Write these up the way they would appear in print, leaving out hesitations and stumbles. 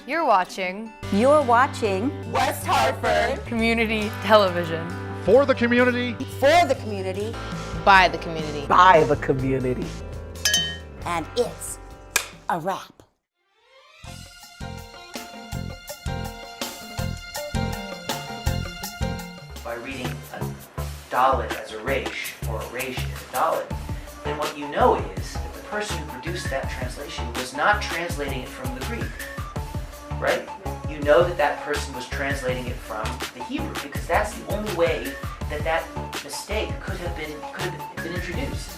You're watching West Hartford Community Television. For the community. for the community, By the community. By the community. and it's a wrap. By reading a dalet as a resh or a resh as a dalet, then what you know is that the person who produced that translation was not translating it from the Greek, right? You know that that person was translating it from the Hebrew because that's the only way that that mistake could have been introduced.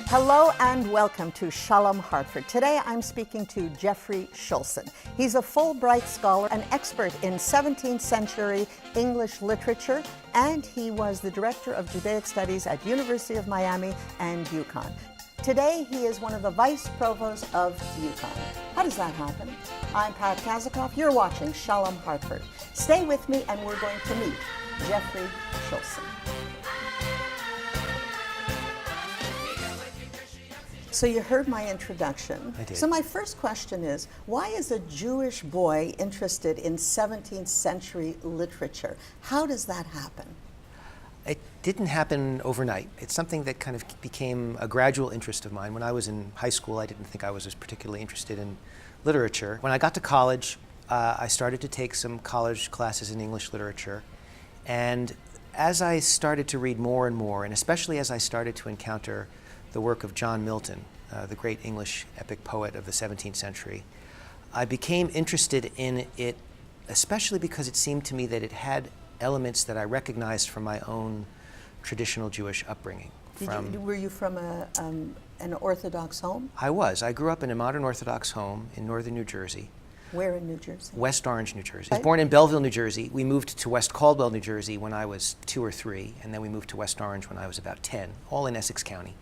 Hello and welcome to Shalom Hartford. Today I'm speaking to Jeffrey Shoulson. He's a Fulbright scholar, an expert in 17th century English literature, and he was the director of Judaic studies at University of Miami and UConn. Today he is one of the vice provosts of UConn. How does that happen? I'm Pat Kazikoff. You're watching Shalom Hartford. Stay with me and we're going to meet Jeffrey Shoulson. So you heard my introduction. I did. So my first question is, why is a Jewish boy interested in 17th century literature? How does that happen? It didn't happen overnight. It's something that kind of became a gradual interest of mine. When I was in high school, I didn't think I was as particularly interested in literature. When I got to college, I started to take some college classes in English literature. And as I started to read more and more, and especially as I started to encounter the work of John Milton, the great English epic poet of the 17th century, I became interested in it, especially because it seemed to me that it had elements that I recognized from my own traditional Jewish upbringing. Were you from an Orthodox home? I was. I grew up in a modern Orthodox home in northern New Jersey. Where in New Jersey? West Orange, New Jersey. I was born in Belleville, New Jersey. We moved to West Caldwell, New Jersey when I was 2 or 3, and then we moved to West Orange when I was about 10, all in Essex County,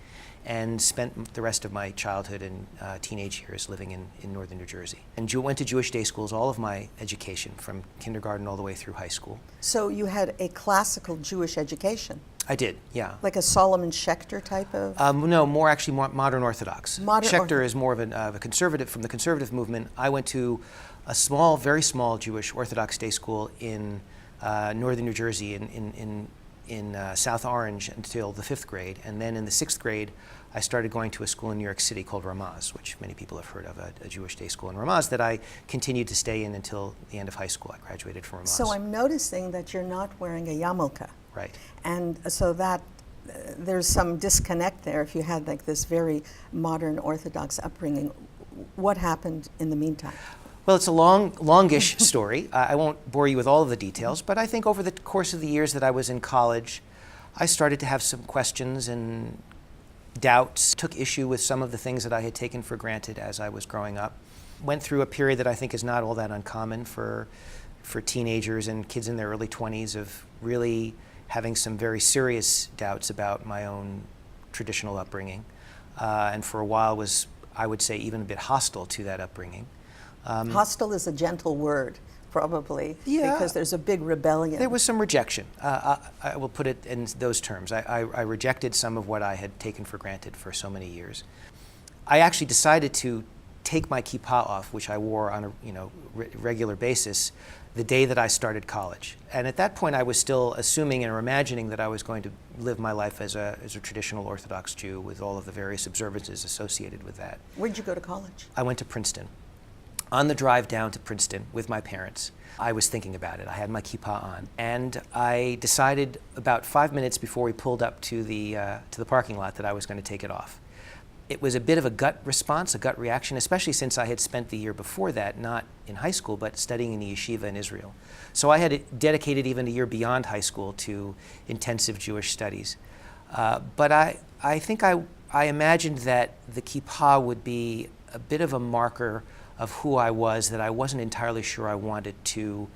and spent the rest of my childhood and teenage years living in northern New Jersey. And went to Jewish day schools all of my education, from kindergarten all the way through high school. So you had a classical Jewish education? I did, yeah. Like a Solomon Schechter type of? No, more modern Orthodox. Modern Schechter is more of a conservative, from the conservative movement. I went to a small, very small Jewish Orthodox day school in northern New Jersey in South Orange until the 5th grade. And then in the 6th grade, I started going to a school in New York City called Ramaz, which many people have heard of, a Jewish day school in Ramaz that I continued to stay in until the end of high school. I graduated from Ramaz. So I'm noticing that you're not wearing a yarmulke. Right. And so that there's some disconnect there if you had like this very modern Orthodox upbringing. What happened in the meantime? Well, it's a longish story. I won't bore you with all of the details, but I think over the course of the years that I was in college, I started to have some questions and doubts, took issue with some of the things that I had taken for granted as I was growing up. Went through a period that I think is not all that uncommon for teenagers and kids in their early 20s of really having some very serious doubts about my own traditional upbringing. And for a while was, I would say, even a bit hostile to that upbringing. Hostile is a gentle word, probably, Yeah. because there's a big rebellion. There was some rejection. I will put it in those terms. I rejected some of what I had taken for granted for so many years. I actually decided to take my kippah off, which I wore on a regular basis, the day that I started college. And at that point, I was still assuming or imagining that I was going to live my life as a traditional Orthodox Jew with all of the various observances associated with that. Where'd you go to college? I went to Princeton. On the drive down to Princeton with my parents, I was thinking about it. I had my kippah on, and I decided about 5 minutes before we pulled up to the parking lot that I was going to take it off. It was a bit of a gut response, a gut reaction, especially since I had spent the year before that, not in high school, but studying in the yeshiva in Israel. So I had dedicated even a year beyond high school to intensive Jewish studies. But I think I imagined that the kippah would be a bit of a marker of who I was that I wasn't entirely sure I wanted to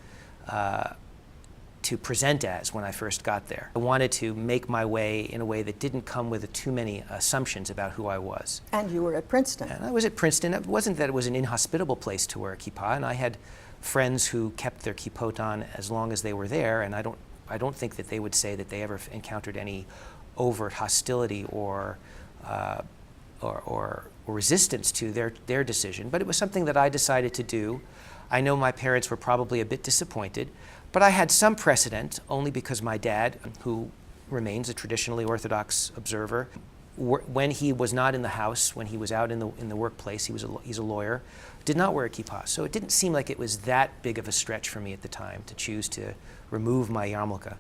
present as when I first got there. I wanted to make my way in a way that didn't come with too many assumptions about who I was. And you were at Princeton. And I was at Princeton. It wasn't that it was an inhospitable place to wear a kippah, and I had friends who kept their kippot on as long as they were there, and I don't think that they would say that they ever encountered any overt hostility or resistance to their decision, but it was something that I decided to do. I know my parents were probably a bit disappointed, but I had some precedent only because my dad, who remains a traditionally Orthodox observer, when he was not in the house, when he was out in the workplace, he's a lawyer, did not wear a kippah. So it didn't seem like it was that big of a stretch for me at the time to choose to remove my yarmulke,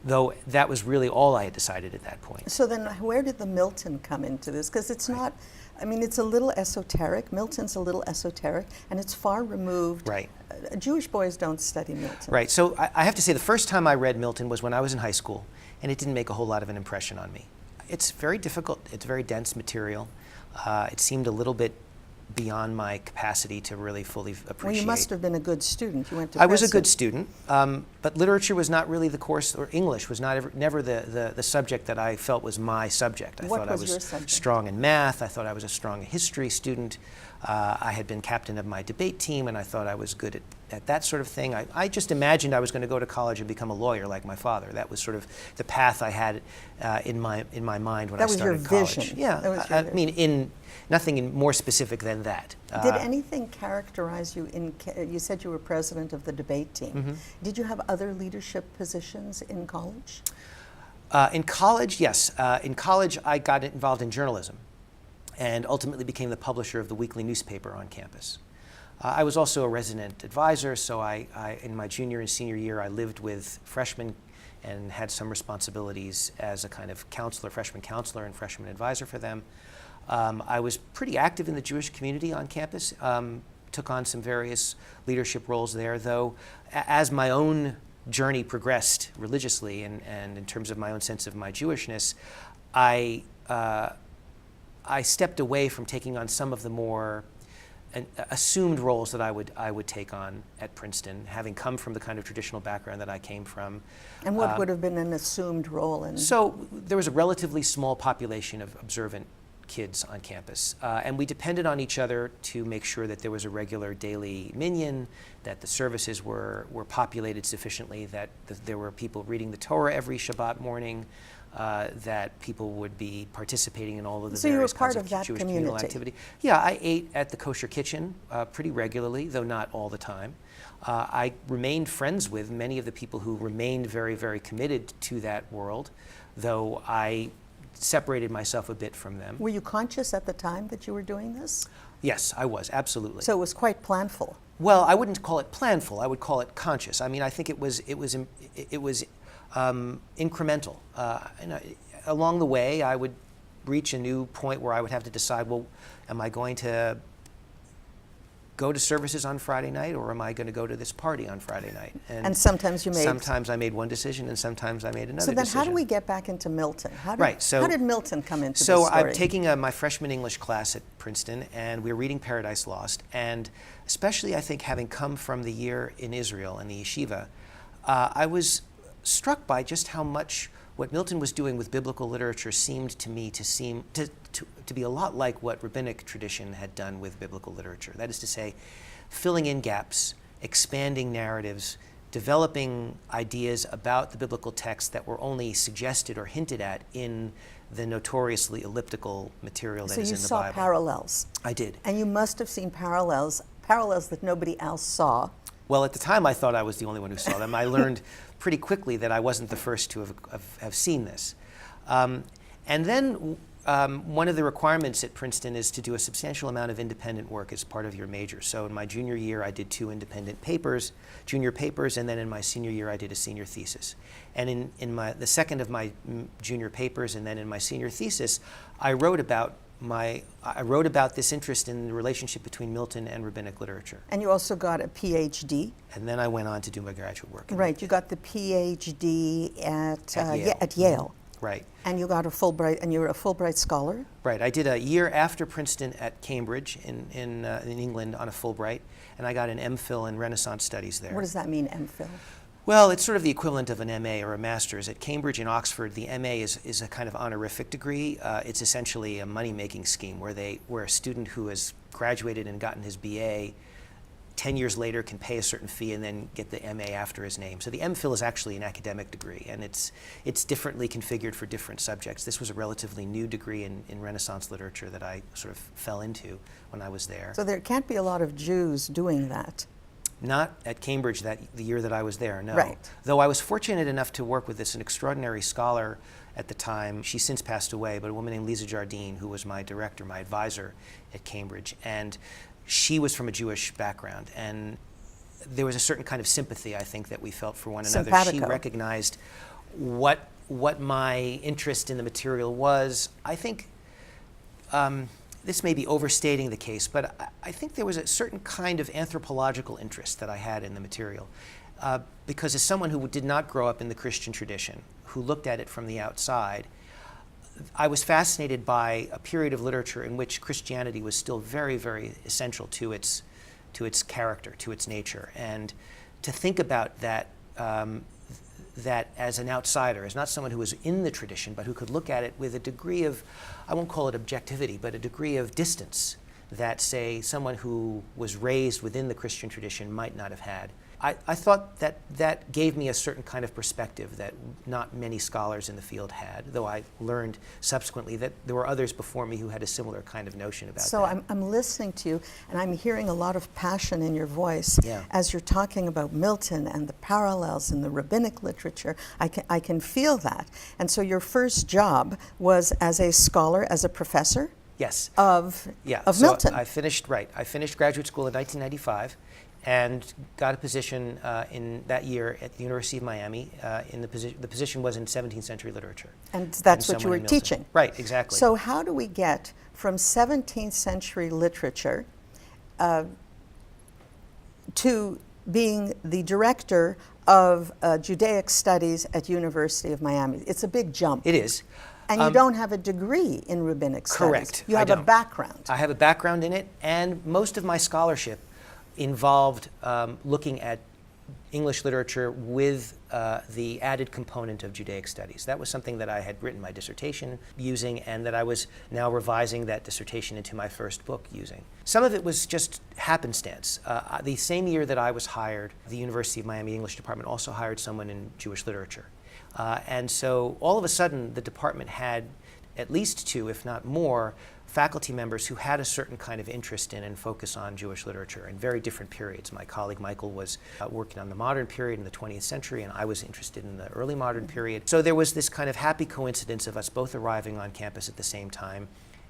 though that was really all I had decided at that point. So then where did the Milton come into this? Because it's not, I mean, it's a little esoteric. Milton's a little esoteric, and it's far removed. Right. Jewish boys don't study Milton. Right. So I have to say the first time I read Milton was when I was in high school, and it didn't make a whole lot of an impression on me. It's very difficult. It's very dense material. It seemed a little bit beyond my capacity to really fully appreciate. Well, you must have been a good student. You went to I was a Princeton. good student, but literature was not really the course, or English was never the subject that I felt was my subject. I What thought was I was your subject? strong in math. I thought I was a strong history student. I had been captain of my debate team, and I thought I was good at that sort of thing. I just imagined I was going to go to college and become a lawyer like my father. That was sort of the path I had in my mind when I started college. That was your vision. Yeah, That was your vision. mean, nothing more specific than that. Did anything characterize you you said you were president of the debate team. Mm-hmm. Did you have other leadership positions in college? In college, yes. In college, I got involved in journalism and ultimately became the publisher of the weekly newspaper on campus. I was also a resident advisor, so in my junior and senior year, I lived with freshmen and had some responsibilities as a kind of counselor, freshman counselor and freshman advisor for them. I was pretty active in the Jewish community on campus, took on some various leadership roles there, though as my own journey progressed religiously and in terms of my own sense of my Jewishness, I stepped away from taking on some of the more assumed roles that I would take on at Princeton, having come from the kind of traditional background that I came from. And what would have been an assumed role? So there was a relatively small population of observant kids on campus, and we depended on each other to make sure that there was a regular daily minyan, that the services were populated sufficiently, that there were people reading the Torah every Shabbat morning, that people would be participating in all of the So you were various part kinds of that Jewish communal community. activity. Yeah, I ate at the kosher kitchen pretty regularly, though not all the time. I remained friends with many of the people who remained very, very committed to that world, though I separated myself a bit from them. Were you conscious at the time that you were doing this? Yes, I was, absolutely. So it was quite planful. Well, I wouldn't call it planful. I would call it conscious. I mean, I think it was incremental. Along the way, I would reach a new point where I would have to decide, well, am I going to go to services on Friday night, or am I going to go to this party on Friday night? And sometimes you made... Sometimes I made one decision, and sometimes I made another decision. So then how do we get back into Milton? How did Milton come into this So story? I'm taking my freshman English class at Princeton, and we're reading Paradise Lost, and especially I think having come from the year in Israel in the yeshiva, I was struck by just how much what Milton was doing with biblical literature seemed to me to be a lot like what rabbinic tradition had done with biblical literature. That is to say, filling in gaps, expanding narratives, developing ideas about the biblical text that were only suggested or hinted at in the notoriously elliptical material that is in the Bible. So you saw parallels. I did. And you must have seen parallels that nobody else saw. Well, at the time, I thought I was the only one who saw them. I learned pretty quickly that I wasn't the first to have seen this. And then one of the requirements at Princeton is to do a substantial amount of independent work as part of your major. So in my junior year, I did 2 independent junior papers, and then in my senior year, I did a senior thesis. And in the second of my junior papers, and then in my senior thesis, I wrote about this interest in the relationship between Milton and rabbinic literature. And you also got a PhD. And then I went on to do my graduate work. Right, you got the PhD at Yale. At Yale. Right. And you got a Fulbright, and you were a Fulbright scholar. Right. I did a year after Princeton at Cambridge in England on a Fulbright, and I got an MPhil in Renaissance Studies there. What does that mean, MPhil? Well, it's sort of the equivalent of an MA or a master's. At Cambridge and Oxford, the MA is a kind of honorific degree. It's essentially a money-making scheme where a student who has graduated and gotten his BA 10 years later can pay a certain fee and then get the MA after his name. So the MPhil is actually an academic degree, and it's differently configured for different subjects. This was a relatively new degree in Renaissance literature that I sort of fell into when I was there. So there can't be a lot of Jews doing that. Not at Cambridge the year that I was there, no. Right. Though I was fortunate enough to work with an extraordinary scholar at the time. She's since passed away, but a woman named Lisa Jardine, who was my director, my advisor at Cambridge. And she was from a Jewish background, and there was a certain kind of sympathy, I think, that we felt for one another. Simpatico. She recognized what my interest in the material was. I think this may be overstating the case, but I think there was a certain kind of anthropological interest that I had in the material. Because as someone who did not grow up in the Christian tradition, who looked at it from the outside, I was fascinated by a period of literature in which Christianity was still very, very essential to its character, to its nature. And to think about that, that as an outsider, as not someone who was in the tradition, but who could look at it with a degree of, I won't call it objectivity, but a degree of distance that, say, someone who was raised within the Christian tradition might not have had. I thought that gave me a certain kind of perspective that not many scholars in the field had, though I learned subsequently that there were others before me who had a similar kind of notion about So that. I'm listening to you, and I'm hearing a lot of passion in your voice as you're talking about Milton and the parallels in the rabbinic literature. I can feel that. And so your first job was as a scholar, as a professor? Yes. Of So Milton. I finished graduate school in 1995 and got a position in that year at the University of Miami. The position was in 17th century literature. And that's what you someone were in Milton. teaching. Right, exactly. So how do we get from 17th century literature to being the director of Judaic studies at University of Miami? It's a big jump. It is. And you don't have a degree in rabbinic studies. Correct. You have a background. I have a background in it, and most of my scholarship involved looking at English literature with the added component of Judaic studies. That was something that I had written my dissertation using, and that I was now revising that dissertation into my first book using. Some of it was just happenstance. The same year that I was hired, the University of Miami English department also hired someone in Jewish literature. And so all of a sudden, the department had at least two, if not more, faculty members who had a certain kind of interest in and focus on Jewish literature in very different periods. My colleague Michael was working on the modern period in the 20th century, and I was interested in the early modern period. So there was this kind of happy coincidence of us both arriving on campus at the same time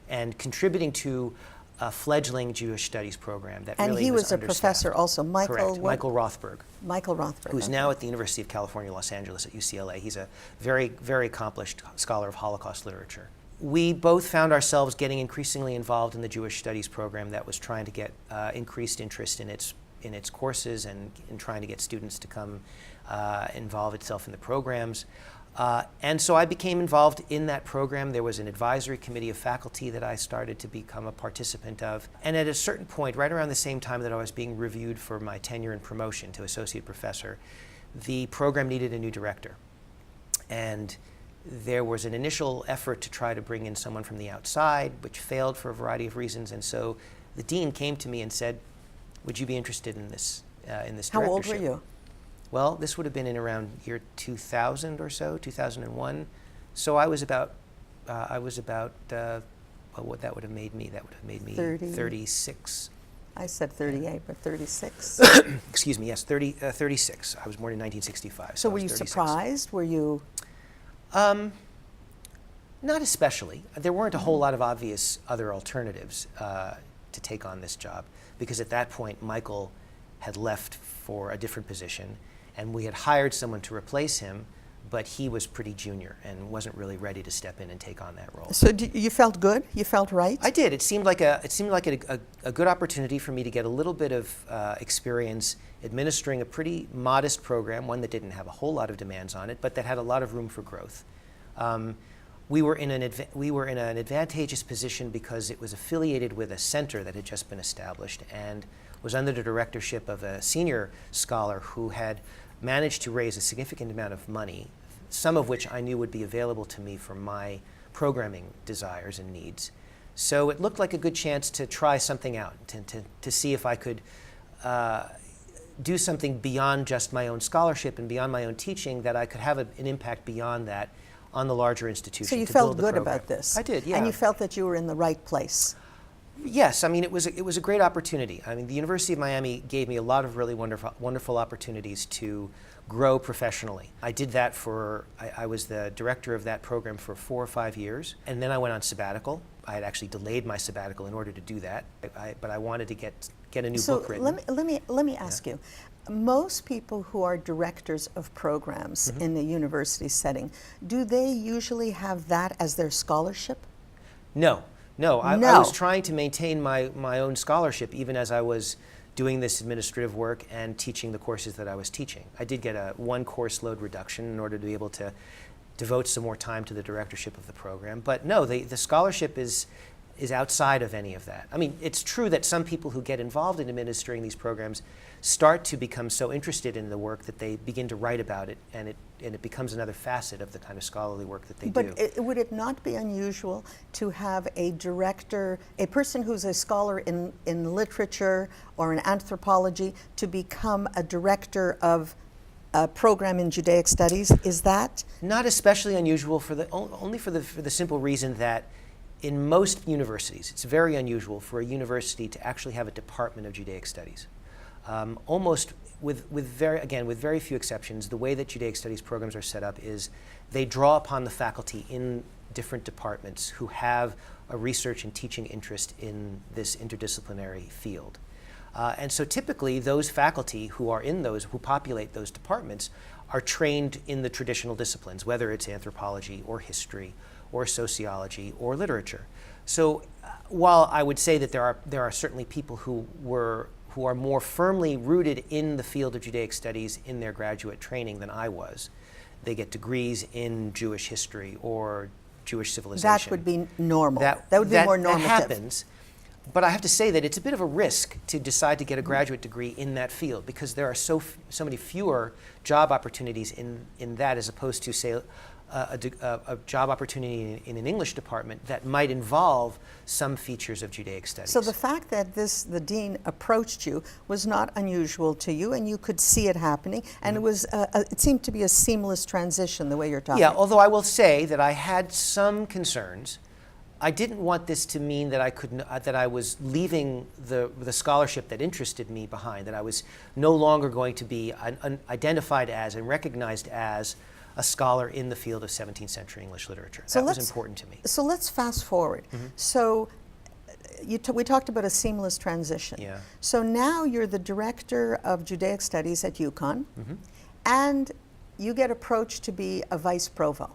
and contributing to a fledgling Jewish studies program that And really he was a understaffed. professor also. Michael Correct. what? Michael Rothberg. Michael Rothberg. Who's now at the University of California, Los Angeles at UCLA. He's a very, very accomplished scholar of Holocaust literature. We both found ourselves getting increasingly involved in the Jewish studies program that was trying to get increased interest in its courses and in trying to get students to come involve itself in the programs. And so I became involved in that program. There was an advisory committee of faculty that I started to become a participant of. And at a certain point, right around the same time that I was being reviewed for my tenure and promotion to associate professor, the program needed a new director. And there was an initial effort to try to bring in someone from the outside, which failed for a variety of reasons. And so the dean came to me and said, "Would you be interested in this directorship?" How old were you? Well, this would have been in around year 2000 or so, 2001. So I was about, what that would have made me? That would have made me 36. I said 38, but 36. Excuse me, yes, 36. I was born in 1965. So I were was you 36. surprised? Were you? Not especially. There weren't a whole lot of obvious other alternatives to take on this job, because at that point Michael had left for a different position, and we had hired someone to replace him, but he was pretty junior and wasn't really ready to step in and take on that role. So you felt good? You felt right? I did. It seemed like a good opportunity for me to get a little bit of experience administering a pretty modest program, one that didn't have a whole lot of demands on it, but that had a lot of room for growth. We were in an advantageous position because it was affiliated with a center that had just been established and was under the directorship of a senior scholar who had managed to raise a significant amount of money, some of which I knew would be available to me for my programming desires and needs. So it looked like a good chance to try something out, to see if I could do something beyond just my own scholarship and beyond my own teaching, that I could have an impact beyond that on the larger institution. So you to felt build the good program. about this? I did, yeah. And you felt that you were in the right place? Yes, I mean, it was a great opportunity. I mean, the University of Miami gave me a lot of really wonderful opportunities to grow professionally. I did that I was the director of that program for 4 or 5 years, and then I went on sabbatical. I had actually delayed my sabbatical in order to do that, but I wanted to get a new book written. Let me ask you. Most people who are directors of programs in the university setting, do they usually have that as their scholarship? No. I was trying to maintain my own scholarship even as I was doing this administrative work and teaching the courses that I was teaching. I did get a 1 course load reduction in order to be able to devote some more time to the directorship of the program. But no, the scholarship is outside of any of that. I mean, it's true that some people who get involved in administering these programs start to become so interested in the work that they begin to write about it, and it becomes another facet of the kind of scholarly work that they do. But would it not be unusual to have a director, a person who's a scholar in literature or in anthropology, to become a director of a program in Judaic studies? Is that? Not especially unusual, only for the simple reason that in most universities, it's very unusual for a university to actually have a department of Judaic studies. Almost with very few exceptions, the way that Judaic studies programs are set up is they draw upon the faculty in different departments who have a research and teaching interest in this interdisciplinary field. And so typically those faculty who populate those departments are trained in the traditional disciplines, whether it's anthropology or history or sociology or literature. So while I would say that there are certainly people who are more firmly rooted in the field of Judaic studies in their graduate training than I was, they get degrees in Jewish history or Jewish civilization. That would be normal. That would be more normative. That happens. But I have to say that it's a bit of a risk to decide to get a graduate degree in that field, because there are so many fewer job opportunities in that, as opposed to, say, a job opportunity in an English department that might involve some features of Judaic studies. So the fact that the dean approached you was not unusual to you, and you could see it happening, and it seemed to be a seamless transition the way you're talking. Yeah, although I will say that I had some concerns. I didn't want this to mean that I was leaving the scholarship that interested me behind, that I was no longer going to be identified as and recognized as a scholar in the field of 17th century English literature. So that was important to me. So let's fast forward. So we talked about a seamless transition. Yeah. So now you're the director of Judaic Studies at UConn, and you get approached to be a vice provost.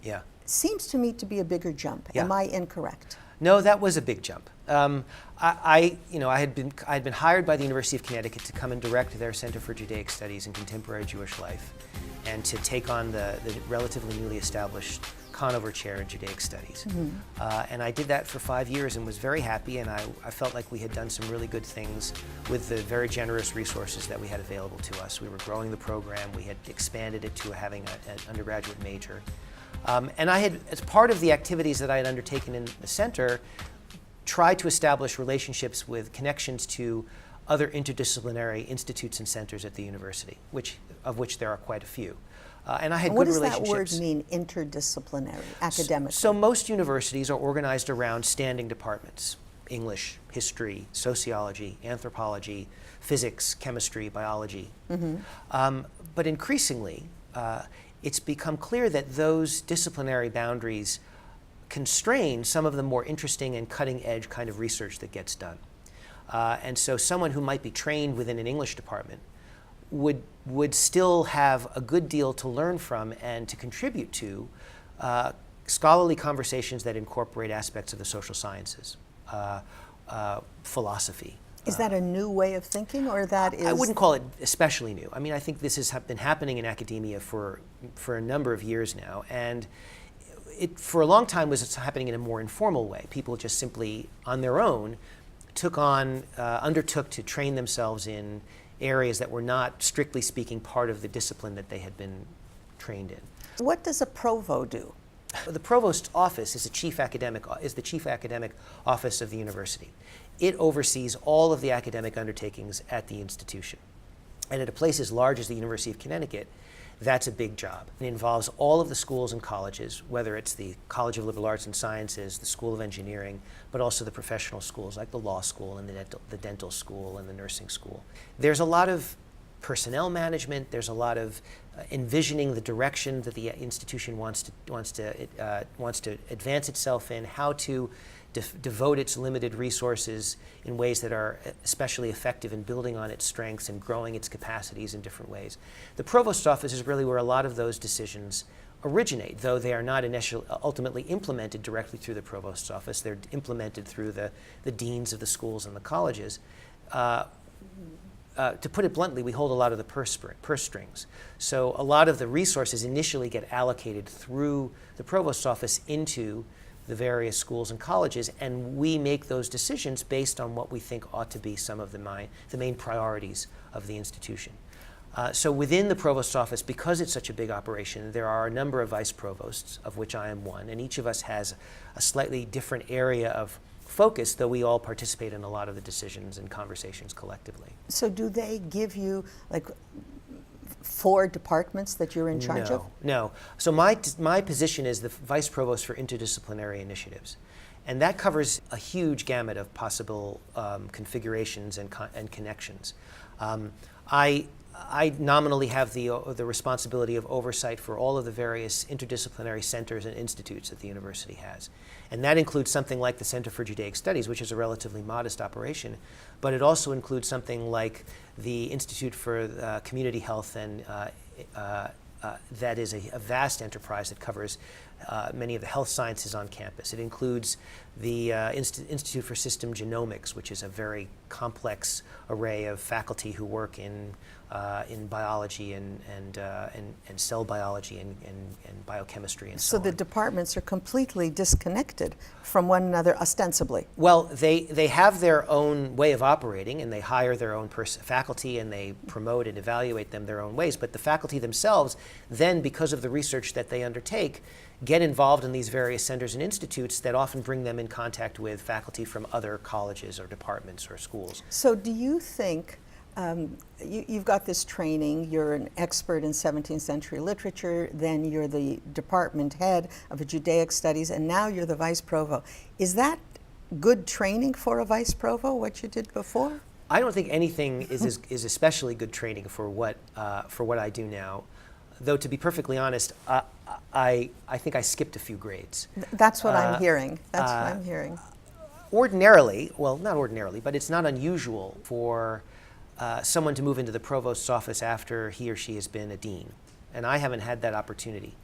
Yeah. Seems to me to be a bigger jump. Yeah. Am I incorrect? No, that was a big jump. I had been hired by the University of Connecticut to come and direct their Center for Judaic Studies and Contemporary Jewish Life, and to take on the relatively newly established Conover Chair in Judaic Studies. And I did that for 5 years and was very happy, and I felt like we had done some really good things with the very generous resources that we had available to us. We were growing the program, we had expanded it to having an undergraduate major. And I had, as part of the activities that I had undertaken in the center, tried to establish relationships with connections to other interdisciplinary institutes and centers at the university, of which there are quite a few. And I had good relationships. What does that word mean, interdisciplinary, academically? So most universities are organized around standing departments: English, history, sociology, anthropology, physics, chemistry, biology. But increasingly, it's become clear that those disciplinary boundaries constrain some of the more interesting and cutting-edge kind of research that gets done. And so someone who might be trained within an English department would still have a good deal to learn from and to contribute to scholarly conversations that incorporate aspects of the social sciences, philosophy. Is that a new way of thinking, or that is? I wouldn't call it especially new. I mean, I think this has been happening in academia for a number of years now, and it for a long time was happening in a more informal way. People just simply, on their own, undertook to train themselves in areas that were not, strictly speaking, part of the discipline that they had been trained in. What does a provost do? The provost's office is the chief academic office of the university. it oversees all of the academic undertakings at the institution. And at a place as large as the University of Connecticut, that's a big job. It involves all of the schools and colleges, whether it's the College of Liberal Arts and Sciences, the School of Engineering, but also the professional schools like the law school and the dental school and the nursing school. There's a lot of personnel management. There's a lot of envisioning the direction that the institution wants to advance itself in, how to devote its limited resources in ways that are especially effective in building on its strengths and growing its capacities in different ways. The Provost's office is really where a lot of those decisions originate, though they are not ultimately implemented directly through the Provost's office. They're implemented through the deans of the schools and the colleges. To put it bluntly, we hold a lot of the purse strings. So a lot of the resources initially get allocated through the Provost's office into the various schools and colleges, and we make those decisions based on what we think ought to be some of the main priorities of the institution. So within the Provost's office, because it's such a big operation, there are a number of vice provosts, of which I am one, and each of us has a slightly different area of focus, though we all participate in a lot of the decisions and conversations collectively. So do they give you like 4 departments that you're in charge of? No. So my position is the Vice Provost for Interdisciplinary Initiatives. And that covers a huge gamut of possible configurations and connections. I nominally have the responsibility of oversight for all of the various interdisciplinary centers and institutes that the university has. And that includes something like the Center for Judaic Studies, which is a relatively modest operation, but it also includes something like the Institute for Community Health, and that is a vast enterprise that covers many of the health sciences on campus. It includes the Institute for System Genomics, which is a very complex array of faculty who work in biology and cell biology and biochemistry and so on. So the departments are completely disconnected from one another ostensibly. Well, they have their own way of operating, and they hire their own faculty, and they promote and evaluate them their own ways. But the faculty themselves then, because of the research that they undertake, get involved in these various centers and institutes that often bring them in contact with faculty from other colleges or departments or schools. So do you think, you've got this training, you're an expert in 17th century literature, then you're the department head of Judaic studies, and now you're the vice provost. Is that good training for a vice provost, what you did before? I don't think anything is especially good training for what I do now. Though, to be perfectly honest, I think I skipped a few grades. That's what I'm hearing. That's what I'm hearing. Ordinarily, well, not ordinarily, but it's not unusual for someone to move into the provost's office after he or she has been a dean. And I haven't had that opportunity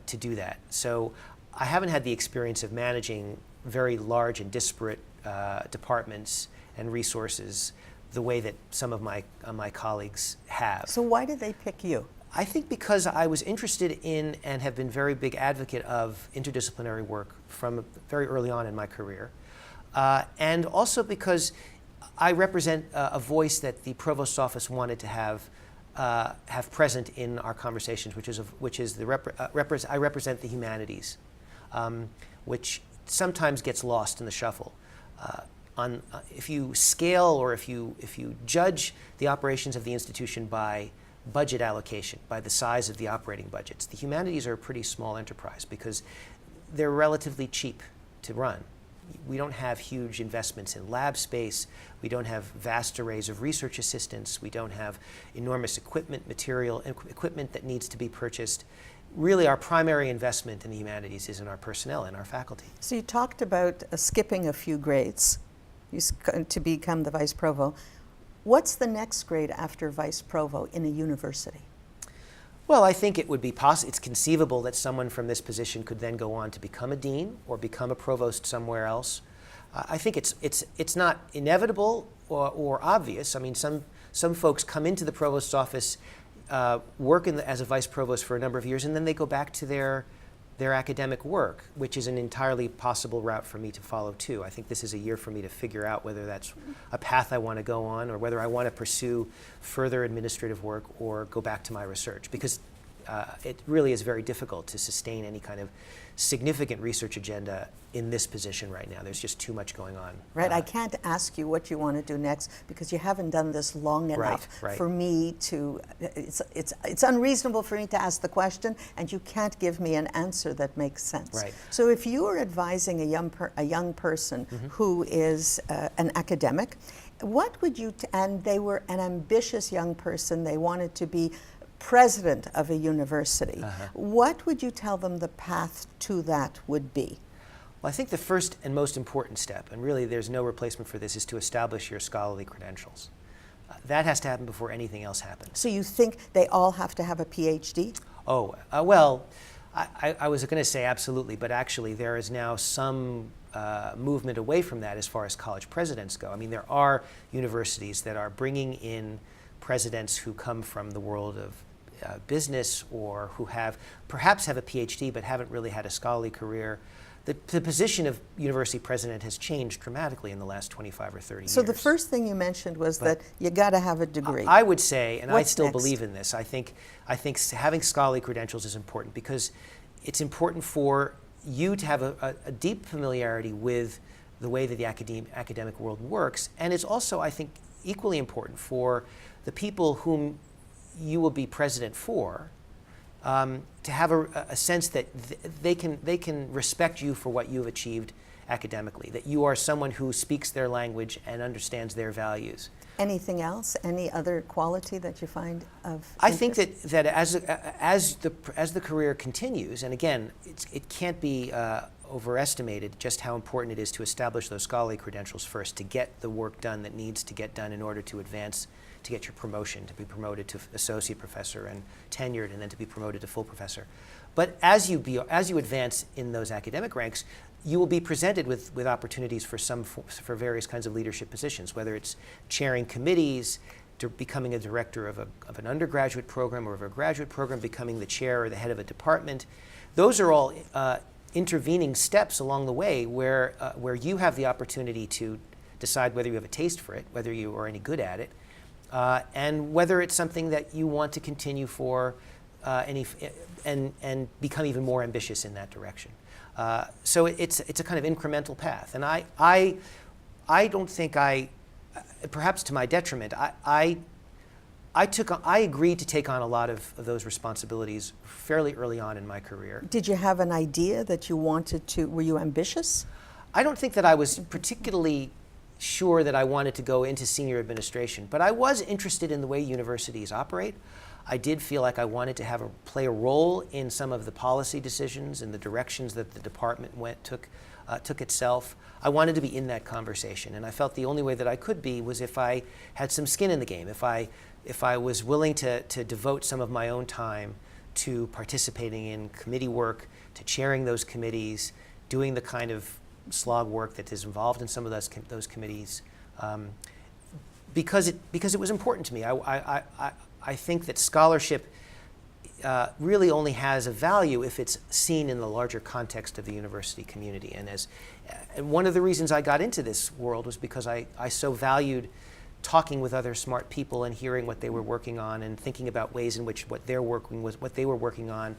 to do that. So I haven't had the experience of managing very large and disparate departments and resources the way that some of my colleagues have. So why did they pick you? I think because I was interested in and have been very big advocate of interdisciplinary work from very early on in my career. And also because I represent a voice that the provost's office wanted to have present in our conversations, which is I represent the humanities, which sometimes gets lost in the shuffle. If you scale or if you judge the operations of the institution by budget allocation, by the size of the operating budgets, the humanities are a pretty small enterprise because they're relatively cheap to run. We don't have huge investments in lab space. We don't have vast arrays of research assistants. We don't have enormous equipment that needs to be purchased. Really, our primary investment in the humanities is in our personnel and our faculty. So you talked about skipping a few grades to become the vice provost. What's the next grade after vice provost in a university? Well, I think it would be it's conceivable that someone from this position could then go on to become a dean or become a provost somewhere else. I think it's not inevitable or obvious. I mean, some folks come into the provost's office, work as a vice provost for a number of years, and then they go back to their academic work, which is an entirely possible route for me to follow too. I think this is a year for me to figure out whether that's a path I want to go on or whether I want to pursue further administrative work or go back to my research. Because it really is very difficult to sustain any kind of significant research agenda in this position right now. There's just too much going on. Right, I can't ask you what you want to do next because you haven't done this long enough for me to, it's unreasonable for me to ask the question and you can't give me an answer that makes sense. Right. So if you were advising a young person who is an academic, what would you, and they were an ambitious young person, they wanted to be president of a university, what would you tell them the path to that would be? Well, I think the first and most important step, and really there's no replacement for this, is to establish your scholarly credentials. That has to happen before anything else happens. So you think they all have to have a PhD? Oh, well, I was going to say absolutely, but actually there is now some movement away from that as far as college presidents go. I mean, there are universities that are bringing in presidents who come from the world of business or who perhaps have a PhD but haven't really had a scholarly career. The position of university president has changed dramatically in the last 25 or 30 years. So the first thing you mentioned was that you got to have a degree. I would say, and I still next? believe in this, I think having scholarly credentials is important because it's important for you to have a deep familiarity with the way that the academic world works, and it's also, I think, equally important for the people whom you will be president for, to have a sense that they can respect you for what you've achieved academically, that you are someone who speaks their language and understands their values. Anything else? Any other quality that you find of I think that as the career continues, and again, it can't be overestimated just how important it is to establish those scholarly credentials first, to get the work done that needs to get done in order to advance, to get your promotion, to be promoted to associate professor and tenured, and then to be promoted to full professor. But as you advance in those academic ranks, you will be presented with opportunities for various kinds of leadership positions, whether it's chairing committees, becoming a director of an undergraduate program or of a graduate program, becoming the chair or the head of a department. Those are all intervening steps along the way where you have the opportunity to decide whether you have a taste for it, whether you are any good at it, and whether it's something that you want to continue for and become even more ambitious in that direction. So it's a kind of incremental path, and I don't think perhaps to my detriment, I agreed to take on a lot of those responsibilities fairly early on in my career. Did you have an idea that you wanted to, were you ambitious? I don't think that I was particularly sure that I wanted to go into senior administration, but I was interested in the way universities operate. I did feel like I wanted to play a role in some of the policy decisions and the directions that the department took itself. I wanted to be in that conversation, and I felt the only way that I could be was if I had some skin in the game, if I was willing to devote some of my own time to participating in committee work, to chairing those committees, doing the kind of slog work that is involved in some of those committees, because it was important to me. I think that scholarship really only has a value if it's seen in the larger context of the university community. And one of the reasons I got into this world was because I so valued talking with other smart people and hearing what they were working on and thinking about ways in which what they were working on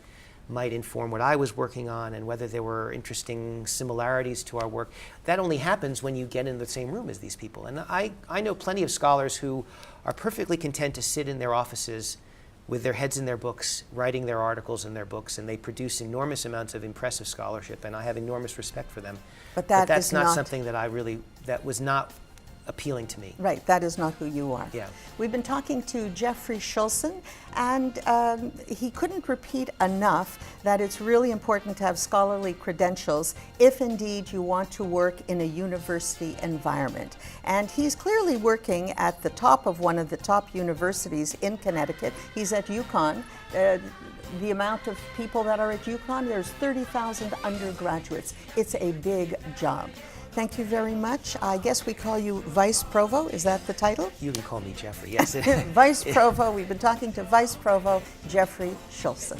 might inform what I was working on and whether there were interesting similarities to our work. That only happens when you get in the same room as these people. And I know plenty of scholars who are perfectly content to sit in their offices with their heads in their books, writing their articles in their books, and they produce enormous amounts of impressive scholarship, and I have enormous respect for them. But that's not something that was not appealing to me. Right, that is not who you are. Yeah. We've been talking to Jeffrey Shoulson, and he couldn't repeat enough that it's really important to have scholarly credentials if indeed you want to work in a university environment. And he's clearly working at the top of one of the top universities in Connecticut. He's at UConn. The amount of people that are at UConn, there's 30,000 undergraduates. It's a big job. Thank you very much. I guess we call you Vice Provo. Is that the title? You can call me Jeffrey, yes. Vice Provo. We've been talking to Vice Provo Jeffrey Shoulson.